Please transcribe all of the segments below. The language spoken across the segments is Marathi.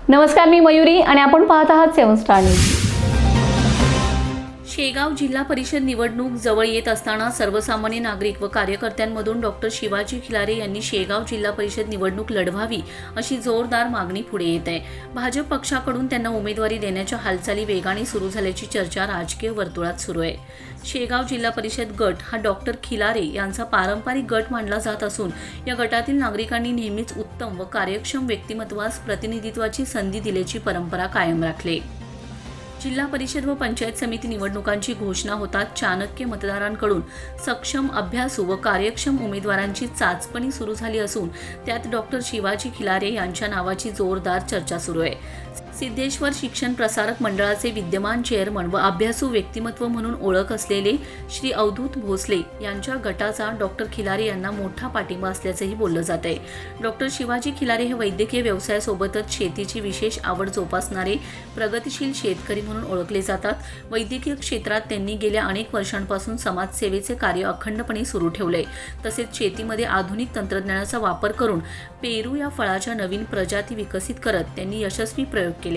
नमस्कार, मी मयुरी आणि आपण पाहत आहात 7 स्टार न्यूज. शेगाव जिल्हा परिषद निवडणूक जवळ येत असताना सर्वसामान्य नागरिक व कार्यकर्त्यांमधून डॉक्टर शिवाजी खिलारे यांनी शेगाव जिल्हा परिषद निवडणूक लढवावी अशी जोरदार मागणी पुढे येत आहे. भाजप पक्षाकडून त्यांना उमेदवारी देण्याच्या हालचाली वेगाने सुरू झाल्याची चर्चा राजकीय वर्तुळात सुरू आहे. शेगाव जिल्हा परिषद गट हा डॉक्टर खिलारे यांचा पारंपरिक गट मानला जात असून या गटातील नागरिकांनी नेहमीच उत्तम व कार्यक्षम व्यक्तिमत्वास प्रतिनिधित्वाची संधी दिल्याची परंपरा कायम राखली. जिल्हा परिषद व पंचायत समिती निवडणुकांची घोषणा होताच चाणक्य मतदारांकडून सक्षम, अभ्यासू व कार्यक्षम उमेदवारांची चाचपणी सुरू झाली असून त्यात डॉक्टर शिवाजी खिलारे यांच्या नावाची जोरदार चर्चा सुरू आहे. सिद्धेश्वर शिक्षण प्रसारक मंडळाचे विद्यमान चेअरमन व अभ्यासू व्यक्तिमत्व म्हणून ओळख असलेले श्री अवधूत भोसले यांच्या गटाचा डॉक्टर खिलारे यांना मोठा पाठिंबा असल्याचंही बोललं जात आहे. डॉक्टर शिवाजी खिलारे हे वैद्यकीय व्यवसायासोबतच शेतीची विशेष आवड जोपासणारे प्रगतिशील शेतकरी म्हणून ओळखले जातात. वैद्यकीय क्षेत्रात त्यांनी गेल्या अनेक वर्षांपासून समाजसेवेचे कार्य अखंडपणे सुरू ठेवले. तसेच शेतीमध्ये आधुनिक तंत्रज्ञानाचा वापर करून पेरू या फळाच्या नवीन प्रजाती विकसित करत त्यांनी यशस्वी प्रयोग केलेत.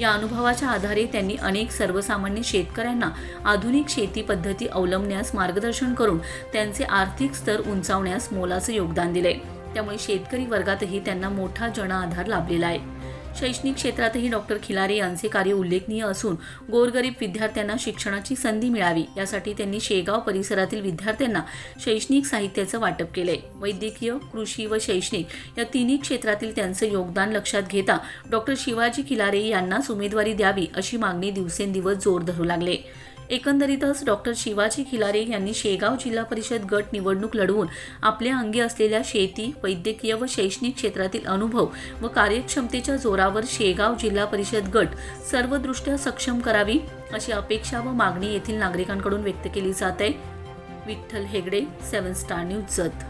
या अनुभवाच्या आधारे त्यांनी अनेक सर्वसामान्य शेतकऱ्यांना आधुनिक शेती पद्धती अवलंबण्यास मार्गदर्शन करून त्यांचे आर्थिक स्तर उंचावण्यास मोलाचे योगदान दिले. त्यामुळे शेतकरी वर्गातही त्यांना मोठा जनआधार लाभलेला आहे. शैक्षणिक क्षेत्रातही डॉक्टर खिलारे यांचे कार्य उल्लेखनीय असून गोरगरीब विद्यार्थ्यांना शिक्षणाची संधी मिळावी यासाठी त्यांनी शेगाव परिसरातील विद्यार्थ्यांना शैक्षणिक साहित्याचं वाटप केले. वैद्यकीय, कृषी व शैक्षणिक या तिन्ही क्षेत्रातील त्यांचं योगदान लक्षात घेता डॉक्टर शिवाजी खिलारे यांनाच उमेदवारी द्यावी अशी मागणी दिवसेंदिवस जोर धरू लागले. एकंदरीतच डॉक्टर शिवाजी खिलारे यांनी शेगाव जिल्हा परिषद गट निवडणूक लढवून आपल्या अंगी असलेल्या शेती, वैद्यकीय व शैक्षणिक क्षेत्रातील अनुभव व कार्यक्षमतेच्या जोरावर शेगाव जिल्हा परिषद गट सर्वदृष्ट्या सक्षम करावी अशी अपेक्षा व मागणी येथील नागरिकांकडून व्यक्त केली जात आहे. Vitthal Hegde, 7 star news, Jat.